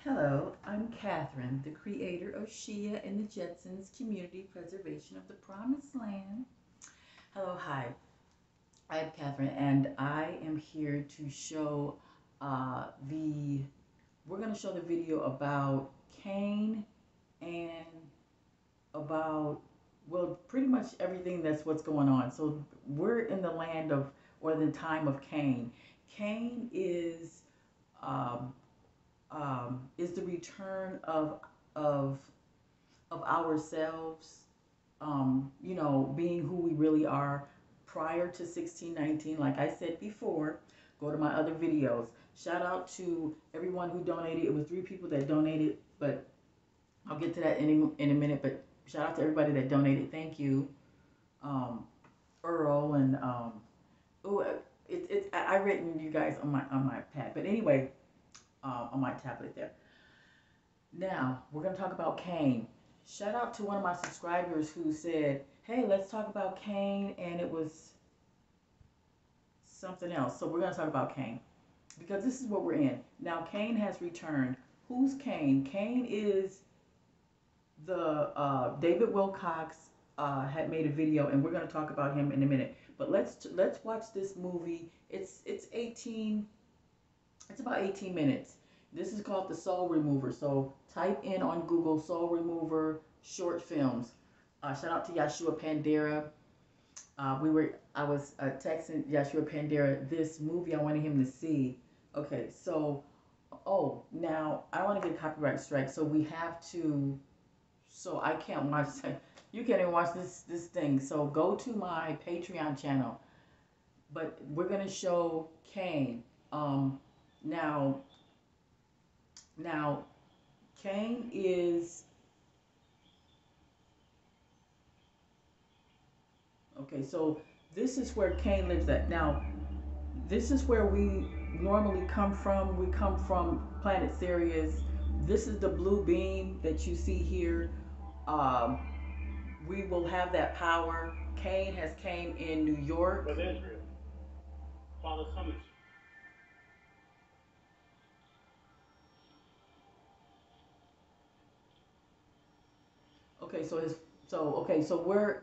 Hello, I'm Catherine, the creator of Shia and the Jetsons Community Preservation of the Promised Land. Hello, hi. I'm Catherine, and I am here to show the. We're going to show the video about Cain and about, well, pretty much everything that's what's going on. So we're in the land of, or the time of Cain. Cain um, is the return of of ourselves, being who we really are prior to 1619. Like I said before, go to my other videos. Shout out to everyone who donated. It was 3 people that donated, but I'll get to that in a minute. But shout out to everybody that donated. Thank you, Earl and oh, I written you guys on my pad. But anyway, on my tablet there. Now, we're going to talk about Cain. Shout out to one of my subscribers who said, hey, let's talk about Cain, and it was something else. So we're going to talk about Cain because this is what we're in. Now, Cain has returned. Who's Cain? Cain is the David Wilcox had made a video, and we're going to talk about him in a minute. But let's watch this movie. It's about 18 minutes. This is called The Soul Remover. So type in on Google Soul Remover short films. Shout out to Yeshua Pandera. I was texting Yeshua Pandera this movie I wanted him to see. Okay, so now I don't want to get a copyright strike, so we have to. So I can't watch. You can't even watch this thing. So go to my Patreon channel. But we're gonna show Cain. Now, now, Cain is okay. So this is where Cain lives at. Now, this is where we normally come from. We come from planet Sirius. This is the blue beam that you see here. Um, we will have that power. Cain has came in New York. With Israel, Father summons Okay, so we're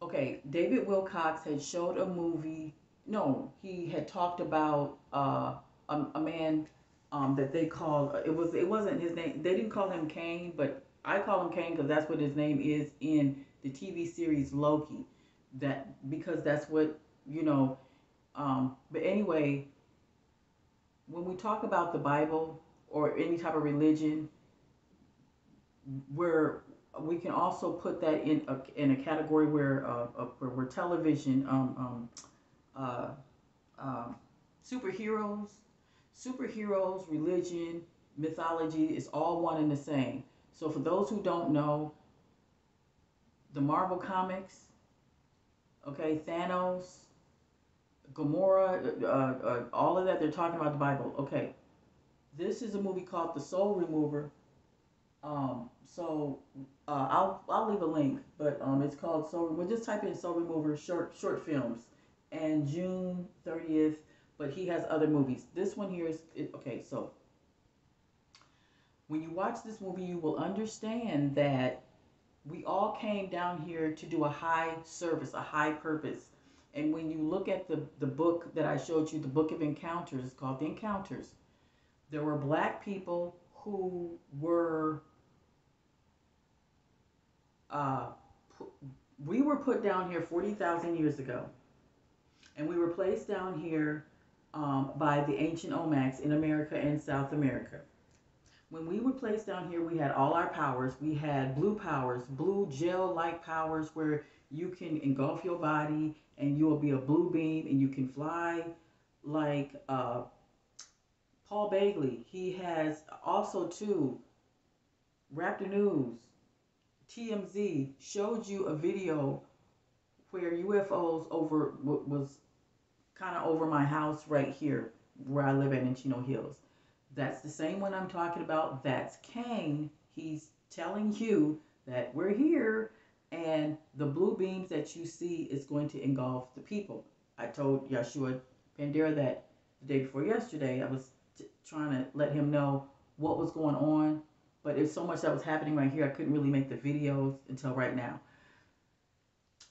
okay. David Wilcox had showed a movie. No, he had talked about a man that they called it wasn't his name. They didn't call him Kang, but I call him Kang because that's what his name is in the TV series Loki. That because that's what you know. But anyway, when we talk about the Bible or any type of religion, where we can also put that in a category where television uh, um, superheroes superheroes religion mythology is all one and the same. So for those who don't know, the Marvel comics, okay, Thanos, Gamora, all of that, they're talking about the Bible. Okay, this is a movie called The Soul Remover. I'll leave a link, but it's called Soul. We'll just type in Soul Remover short films, and June 30th. But he has other movies. This one here is okay. So when you watch this movie, you will understand that we all came down here to do a high service, a high purpose. And when you look at the book that I showed you, the Book of Encounters, it's called The Encounters. There were black people who were uh, we were put down here 40,000 years ago, and we were placed down here by the ancient Omacs in America and South America. When we were placed down here, we had all our powers. We had blue powers, blue gel-like powers where you can engulf your body and you will be a blue beam and you can fly like Paul Bagley. He has also too, Raptor News, TMZ showed you a video where UFOs was kind of over my house right here where I live at in Chino Hills. That's the same one I'm talking about. That's Kang. He's telling you that we're here and the blue beams that you see is going to engulf the people. I told Yeshua Pandera that the day before yesterday. I was trying to let him know what was going on. But there's so much that was happening right here, I couldn't really make the videos until right now.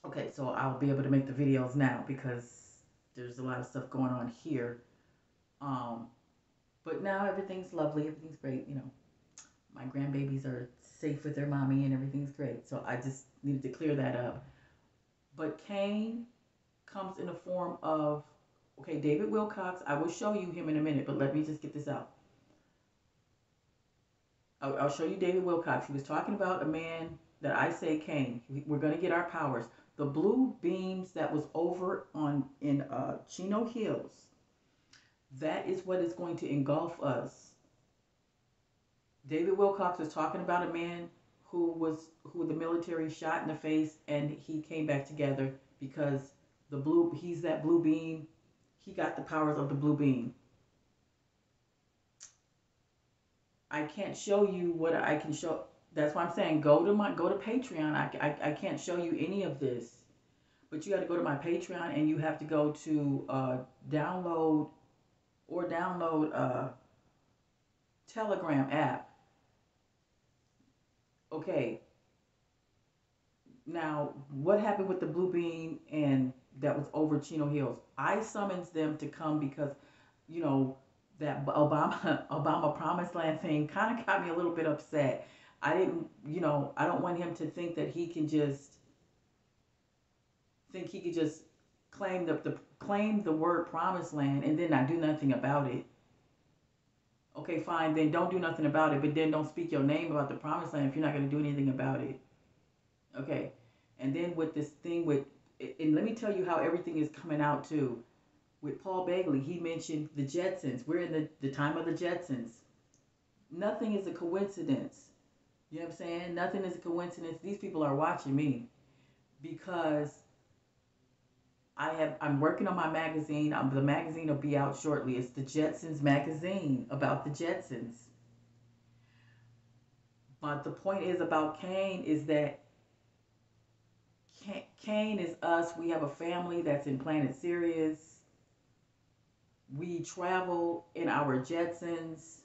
Okay, so I'll be able to make the videos now because there's a lot of stuff going on here. Um, but now everything's lovely, everything's great. You know, my grandbabies are safe with their mommy and everything's great. So I just needed to clear that up. But Kang comes in the form of, okay, David Wilcox. I will show you him in a minute, but let me just get this out. I'll show you David Wilcox. He was talking about a man that I say Kang. We're going to get our powers. The blue beams that was over on in Chino Hills, that is what is going to engulf us. David Wilcox was talking about a man who the military shot in the face, and he came back together because he's that blue beam. He got the powers of the blue beam. I can't show you what I can show. That's why I'm saying go to Patreon. I can't show you any of this, but you got to go to my Patreon, and you have to go to download Telegram app. Okay. Now, what happened with the blue beam and that was over Chino Hills? I summons them to come because, you know, that Obama Promised Land thing kind of got me a little bit upset. I didn't, you know, I don't want him to think that he can just claim the word Promised Land and then not do nothing about it. Okay, fine, then don't do nothing about it, but then don't speak your name about the Promised Land if you're not going to do anything about it. Okay, and then with this thing and let me tell you how everything is coming out too. With Paul Begley, he mentioned the Jetsons. We're in the time of the Jetsons. Nothing is a coincidence. You know what I'm saying? Nothing is a coincidence. These people are watching me because I'm working on my magazine. The magazine will be out shortly. It's the Jetsons magazine about the Jetsons. But the point is about Kane is that Kane is us. We have a family that's in Planet Sirius. We travel in our Jetsons.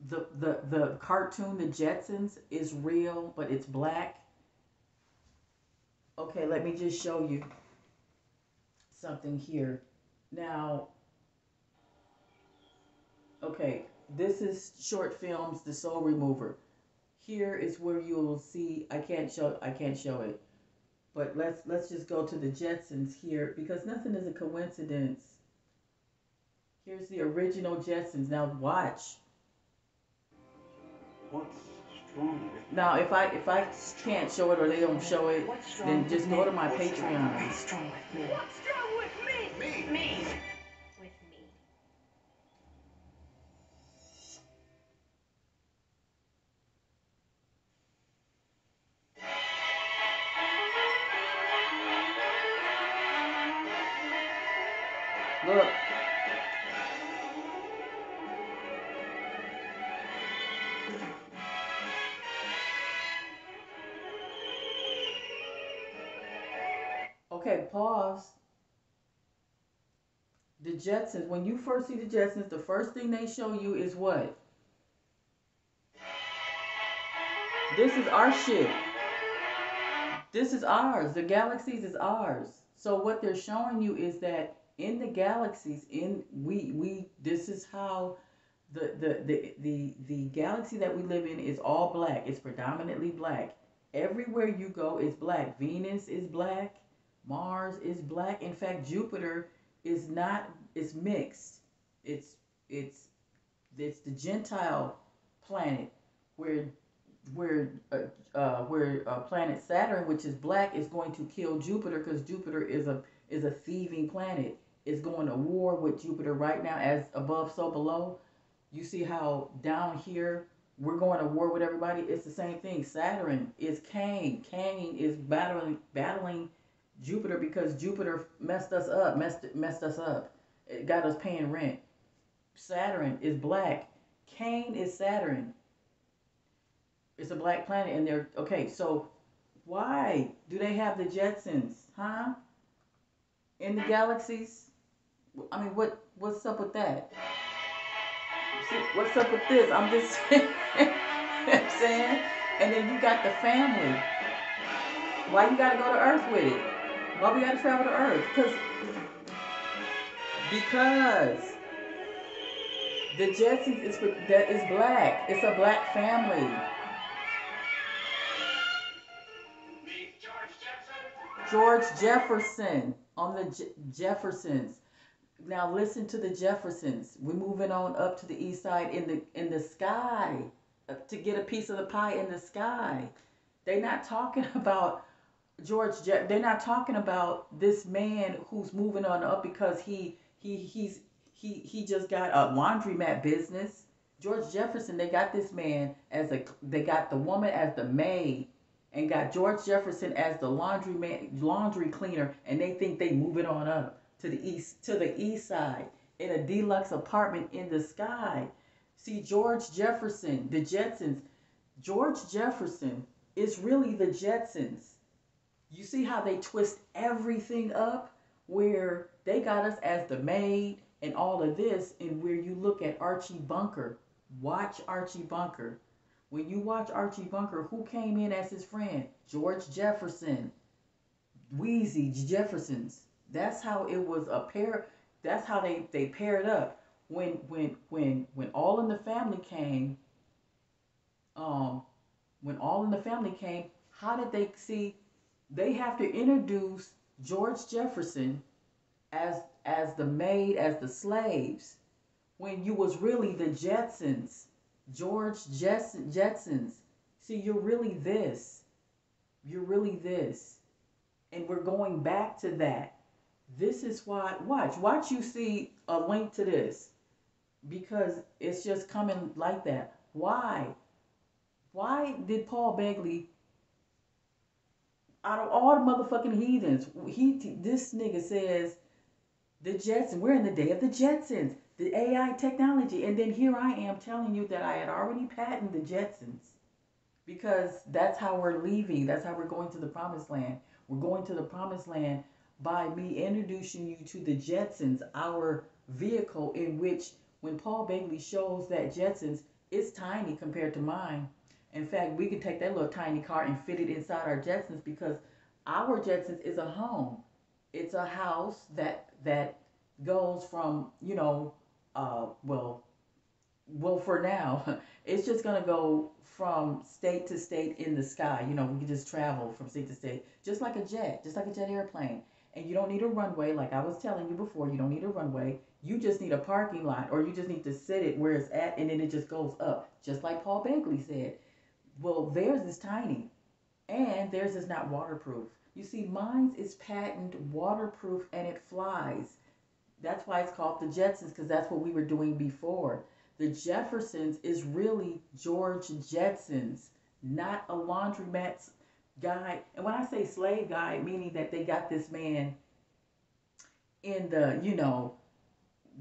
The cartoon, the Jetsons, is real, but it's black. Okay, let me just show you something here. Now, okay, this is short films, The Soul Remover. Here is where you'll see. I can't show it, but let's just go to the Jetsons here because nothing is a coincidence. Here's the original Jetsons. Now watch. What's strong with Now if I can't show it or they don't show it, then just go to my Patreon. What's strong with me? What's strong with me? Me. With me. Look. Okay, pause. The Jetsons, when you first see the Jetsons, the first thing they show you is what? This is our shit. This is ours. The galaxies is ours. So what they're showing you is that in the galaxies, this is how the galaxy that we live in is all black. It's predominantly black. Everywhere you go is black. Venus is black. Mars is black. In fact, Jupiter is not. It's mixed. It's the Gentile planet where planet Saturn, which is black, is going to kill Jupiter because Jupiter is a thieving planet. It's going to war with Jupiter right now, as above, so below. You see how down here we're going to war with everybody? It's the same thing. Saturn is Kang. Kang is battling Jupiter because Jupiter messed us up. It got us paying rent. Saturn is black. Kang is Saturn. It's a black planet, and they're okay. So why do they have the Jetsons, huh? In the galaxies? I mean, what's up with that? See, what's up with this? I'm just saying. You know what I'm saying? And then you got the family. Why you gotta go to Earth with it? Why we gotta travel to Earth? Because the Jetsons that is black. It's a black family. George Jefferson on the Jeffersons. Now listen to the Jeffersons. We're moving on up to the east side in the sky to get a piece of the pie in the sky. They're not talking about They're not talking about this man who's moving on up because he just got a laundromat business. George Jefferson, they got this man as they got the woman as the maid and got George Jefferson as the laundry cleaner, and they think they moving on up to the east side in a deluxe apartment in the sky. See, George Jefferson, the Jetsons, George Jefferson is really the Jetsons. You see how they twist everything up? Where they got us as the maid and all of this, and where you look at Archie Bunker. Watch Archie Bunker. When you watch Archie Bunker, who came in as his friend? George Jefferson. Wheezy Jeffersons. That's how it was a pair. That's how they paired up. When All in the Family came, um, when All in the Family came, how did they see? They have to introduce George Jefferson as the maid, as the slaves, when you was really the Jetsons, Jetsons. See, you're really this. You're really this, and we're going back to that. This is why. Watch. You see a link to this because it's just coming like that. Why? Why did Paul Begley out of all the motherfucking heathens, this nigga says the Jetsons. We're in the day of the Jetsons, the AI technology, and then here I am telling you that I had already patented the Jetsons because that's how we're leaving. That's how we're going to the promised land. We're going to the promised land by me introducing you to the Jetsons, our vehicle in which when Paul Begley shows that Jetsons, it's tiny compared to mine. In fact, we could take that little tiny car and fit it inside our Jetsons because our Jetsons is a home. It's a house that goes from well for now it's just gonna go from state to state in the sky. We can just travel from state to state, just like a jet airplane. And you don't need a runway, like I was telling you before. You don't need a runway. You just need a parking lot, or you just need to sit it where it's at, and then it just goes up, just like Paul Begley said. Well, theirs is tiny, and theirs is not waterproof. You see, mine is patent waterproof, and it flies. That's why it's called the Jetsons, because that's what we were doing before. The Jeffersons is really George Jetsons, not a laundromat guy. And when I say slave guy, meaning that they got this man in the,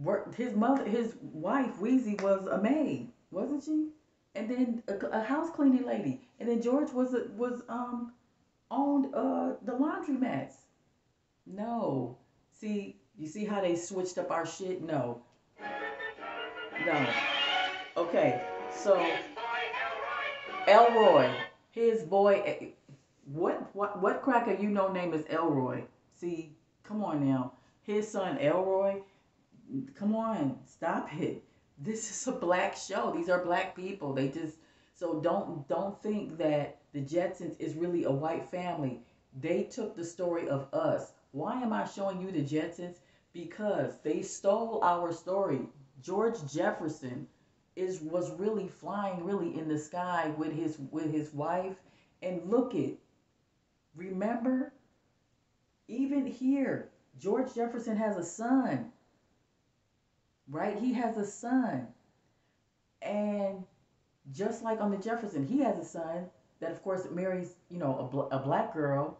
work. His wife, Wheezy, was a maid, wasn't she? And then a house cleaning lady. And then George was owned the laundromats. No. See, you see how they switched up our shit? No. No. Okay. So Elroy, his boy, what cracker name is Elroy? See, come on now. His son Elroy, come on, stop it. This is a black show. These are black people. They just so don't think that the Jetsons is really a white family. They took the story of us. Why am I showing you the Jetsons? Because they stole our story. George Jefferson was really flying really in the sky with his wife. And look it. Remember, even here, George Jefferson has a son. Right? He has a son. And just like on the Jefferson, he has a son that, of course, marries, a black girl,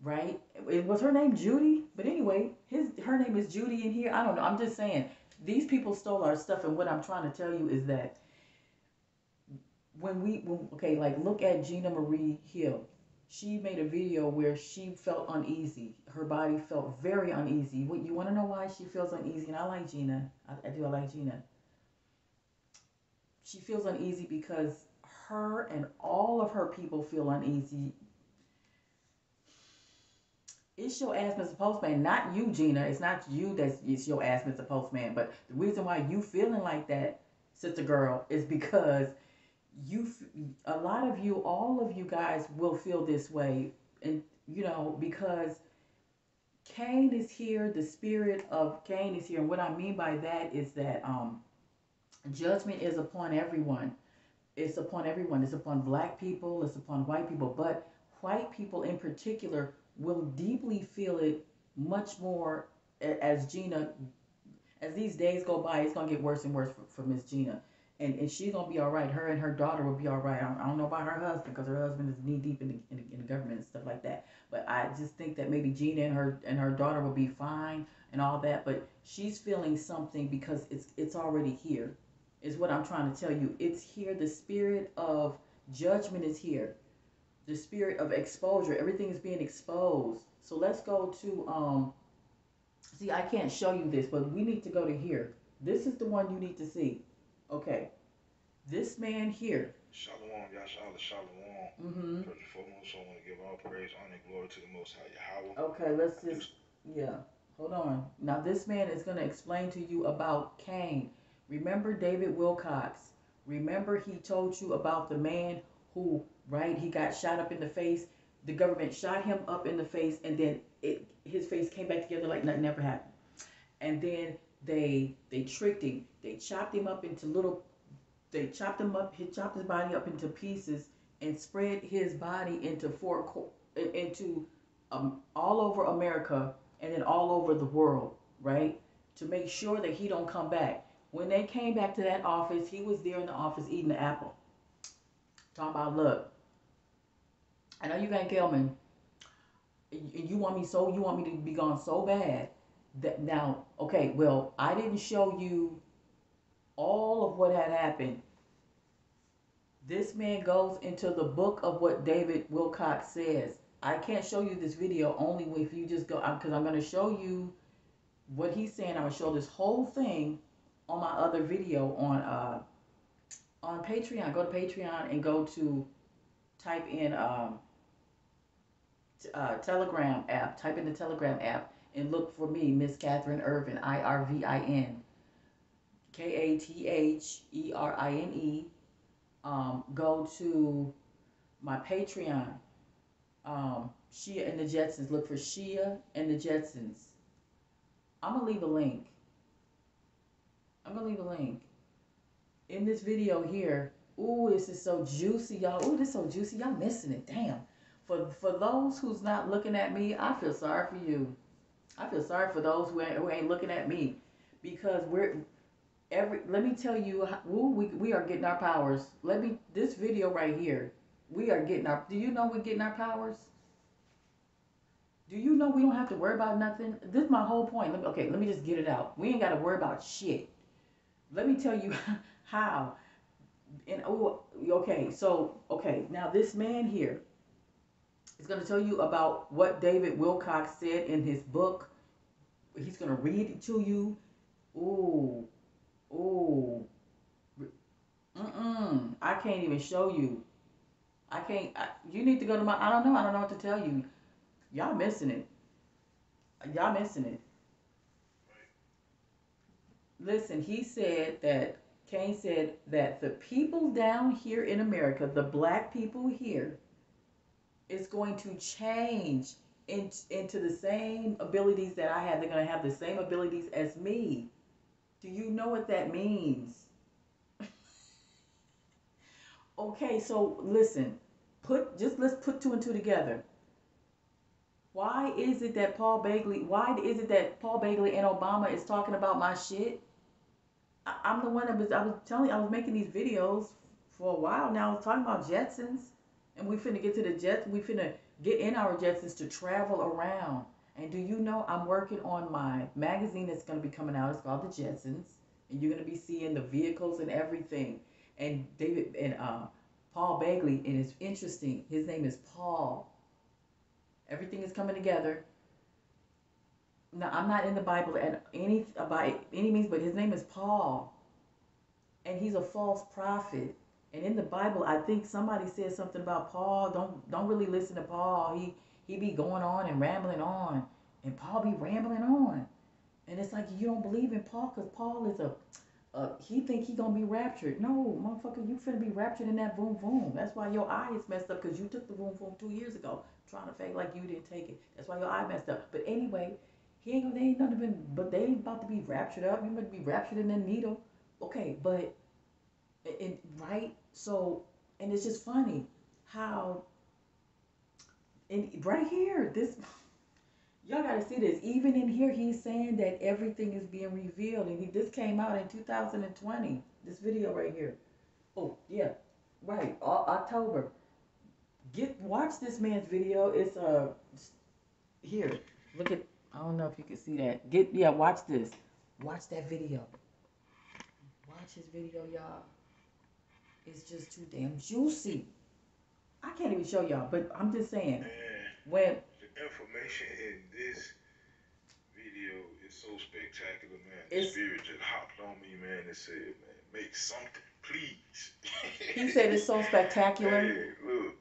right? Was her name Judy? But anyway, her name is Judy in here. I don't know. I'm just saying, these people stole our stuff. And what I'm trying to tell you is that look at Gina Marie Hill. She made a video where she felt uneasy. Her body felt very uneasy. You want to know why she feels uneasy? And I like Gina. I do. I like Gina. She feels uneasy because her and all of her people feel uneasy. It's your ass, Mr. Postman, not you, Gina. It's not you that's it's your ass, Mr. Postman. But the reason why you feeling like that, sister girl, is because you, a lot of you, all of you guys will feel this way, and because Cain is here, the spirit of Cain is here, and what I mean by that is that judgment is upon everyone. It's upon everyone. It's upon black people. It's upon white people. But white people in particular will deeply feel it much more as Gina, as these days go by, it's gonna get worse and worse for Miss Gina, and she's gonna be all right. Her and her daughter will be all right. I don't know about her husband because her husband is knee deep in the government and stuff like that. But I just think that maybe Gina and her daughter will be fine and all that. But she's feeling something because it's already here. Is what I'm trying to tell you. It's here. The spirit of judgment is here. The spirit of exposure. Everything is being exposed. So let's go to see, I can't show you this, but we need to go to here. This is the one you need to see. Okay. This man here. Shalom, Yashala, Shalom. Mm-hmm. First and foremost, I want to give all praise, honor, and glory to the Most High Yahweh. Okay, let's just, yeah. Hold on. Now, this man is going to explain to you about Cain. Remember David Wilcox. Remember he told you about the man who, right, he got shot up in the face. The government shot him up in the face, and then his face came back together like nothing ever happened. And then they tricked him. They chopped him up into little. They chopped him up. He chopped his body up into pieces and spread his body into into all over America and then all over the world, right? To make sure that he don't come back. When they came back to that office, he was there in the office eating the apple. Talking about, look, I know you can't kill me. You want me to be gone so bad that now, okay, well, I didn't show you all of what had happened. This man goes into the book of what David Wilcox says. I can't show you this video only if you just go, because I'm going to show you what he's saying. I'm going to show this whole thing on my other video on Patreon. Go to Patreon and go to type in Telegram app. Type in the Telegram app and look for me, Miss Catherine Irvin, IRVIN, KATHERINE. Go to my Patreon, Shia and the Jetsons. Look for Shia and the Jetsons. I'm gonna leave a link. In this video here. Ooh, this is so juicy, y'all. Ooh, this is so juicy. Y'all missing it. Damn. For those who's not looking at me, I feel sorry for you. I feel sorry for those who ain't looking at me, because let me tell you, we are getting our powers. This video right here, we are getting our, do you know we're getting our powers? Do you know we don't have to worry about nothing? This is my whole point. Let me just get it out. We ain't got to worry about shit. Let me tell you how. And now this man here is going to tell you about what David Wilcox said in his book. He's going to read it to you. Ooh. I can't even show you. You need to go to my, I don't know what to tell you. Y'all missing it. Listen, Cain said that the people down here in America, the black people here, is going to change into the same abilities that I have. They're going to have the same abilities as me. Do you know what that means? Okay, so listen. Let's put two and two together. Why is it that Paul Bagley and Obama is talking about my shit? I'm the one I was making these videos for a while now. I was talking about Jetsons, and we finna get to the Jets. We finna get in our Jetsons to travel around. And do you know I'm working on my magazine that's gonna be coming out? It's called The Jetsons, and you're gonna be seeing the vehicles and everything. And Paul Bagley, and it's interesting. His name is Paul. Everything is coming together. Now, I'm not in the Bible by any means, but his name is Paul. and he's a false prophet. And in the Bible, I think somebody said something about Paul. Don't really listen to Paul. He be going on and rambling on, and Paul be rambling on. And it's like you don't believe in Paul because Paul is he think he gonna be raptured. No, motherfucker, you finna be raptured in that boom boom. That's why your eye is messed up because you took the boom boom 2 years ago, trying to fake like you didn't take it. That's why your eye messed up. But anyway, they ain't nothing been, but they ain't about to be raptured up. You might be raptured in that needle. Okay, but right? So, and it's just funny how, and right here, this, y'all gotta see this. Even in here, he's saying that everything is being revealed, and this came out in 2020. This video right here. Oh yeah, right. October. Watch this man's video. It's here. Look at. I don't know if you can see that. Watch this. Watch that video. Watch his video, y'all. It's just too damn juicy. I can't even show y'all, but I'm just saying. Man, when the information in this video is so spectacular, man. The spirit just hopped on me, man, and said, man, make something, please. He said it's so spectacular. Hey, look,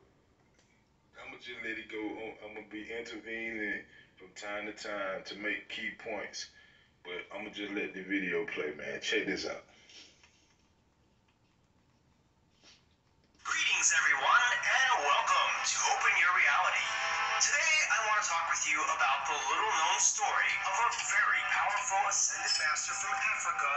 I'm going to just let it go. I'm going to be intervening from time to time to make key points. But I'm going to just let the video play, man. Check this out. Greetings, everyone, and welcome to Open Your Reality. Today, I want to talk with you about the little-known story of a very powerful ascended master from Africa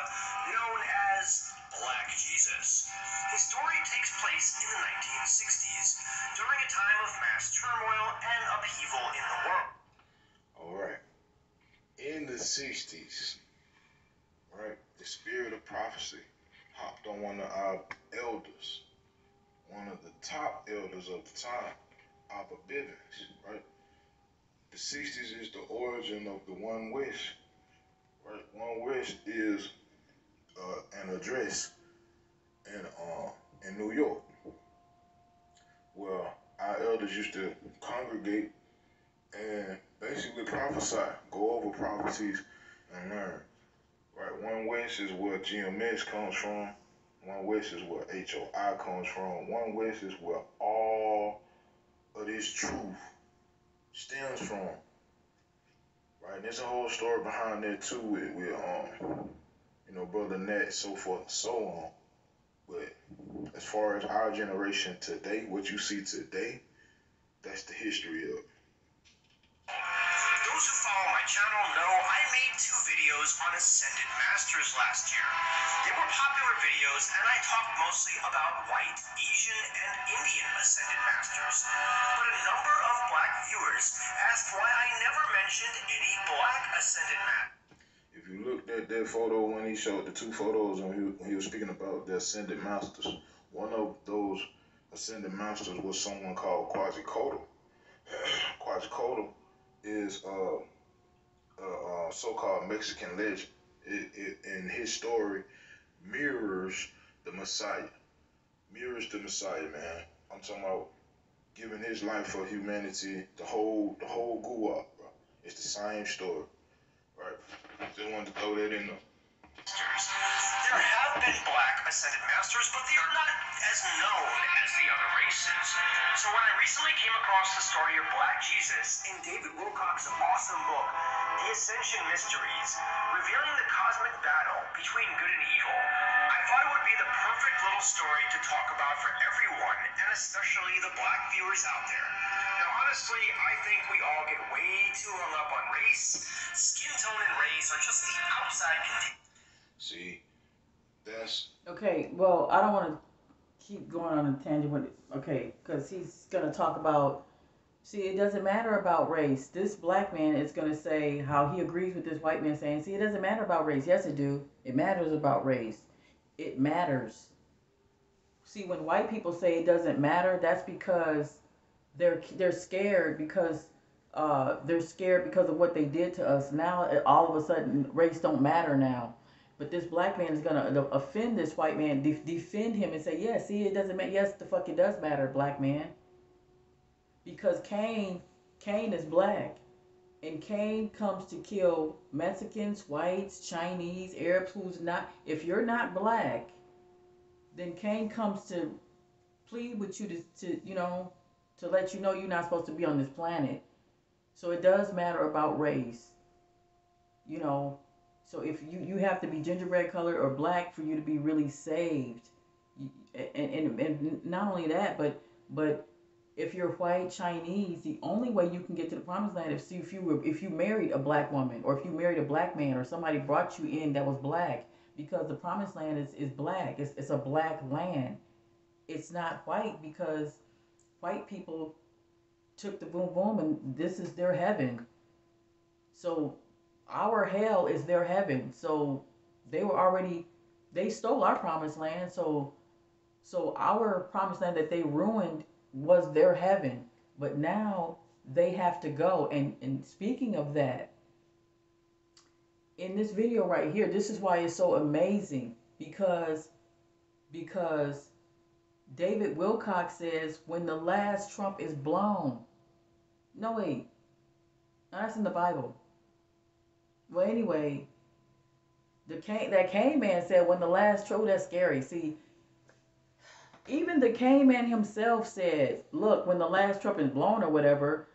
known as Black Jesus. His story takes place in the 1960s, during a time of mass turmoil and upheaval in the world. All right. In the 60s, right, the spirit of prophecy hopped on one of our elders, one of the top elders of the time, Abba Bivens, right? The 60s is the origin of the One Wish, right? One Wish is an address in New York, where our elders used to congregate and basically prophesy, go over prophecies and learn, right? One Wish is where GMS comes from. One Wish is where HOI comes from. One Wish is where all of this truth stems from, right? And there's a whole story behind that too with Brother Nat, so forth and so on. But as far as our generation today, what you see today, that's the history of it. Those who follow my channel know I made 2 videos on Ascended Masters last year. They were popular videos, and I talked mostly about white, Asian, and Indian Ascended Masters. But a number of black viewers asked why I never mentioned any black Ascended Masters. If you looked at that photo when he showed the 2 photos when he was speaking about the Ascended Masters, one of those Ascended Masters was someone called Quetzalcoatl. Quetzalcoatl is a so-called Mexican legend. In his story, mirrors the Messiah. Mirrors the Messiah, man. I'm talking about giving his life for humanity, the whole guap, bro. It's the same story, right? Just wanted to throw that in there. There have been black Ascended Masters, but they are not as known as the other races. So when I recently came across the story of Black Jesus in David Wilcock's awesome book, The Ascension Mysteries, revealing the cosmic battle between good and evil, I thought it would be the perfect little story to talk about for everyone, and especially the black viewers out there. Now, honestly, I think we all get way too hung up on race. Skin tone and race are just the outside conditions. See, that's okay. Well, I don't want to keep going on a tangent with it. Okay, because he's gonna talk about. See, it doesn't matter about race. This black man is gonna say how he agrees with this white man saying, see, it doesn't matter about race. Yes, it do. It matters about race. It matters. See, when white people say it doesn't matter, that's because they're scared because of what they did to us. Now all of a sudden race don't matter now. But this black man is gonna offend this white man, defend him, and say, "Yeah, see, it doesn't matter. Yes, the fuck it does matter, black man." Because Kang is black, and Kang comes to kill Mexicans, whites, Chinese, Arabs. Who's not? If you're not black, then Kang comes to plead with you to let you know you're not supposed to be on this planet. So it does matter about race, you know. So if you have to be gingerbread colored or black for you to be really saved, and not only that, but if you're white Chinese, the only way you can get to the promised land is if you married a black woman or if you married a black man or somebody brought you in that was black, because the promised land is black. It's a black land. It's not white because white people took the boom boom and this is their heaven. So our hell is their heaven. So they stole our promised land. So our promised land that they ruined was their heaven. But now they have to go. And speaking of that, in this video right here, this is why it's so amazing because David Wilcock says when the last trump is blown. No wait. No, that's in the Bible. Well anyway, that caveman said when the last trump, that's scary. See, even the caveman himself said, look, when the last trumpet is blown or whatever,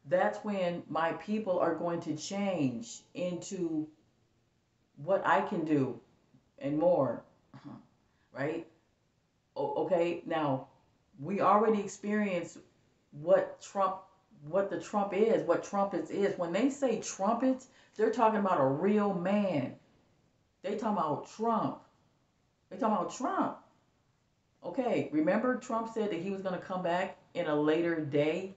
that's when my people are going to change into what I can do and more. Right? Okay, now we already experienced what the trump is, what trumpets is. When they say trumpets, they're talking about a real man. They talking about Trump. They talking about Trump. Okay, remember Trump said that he was going to come back in a later day?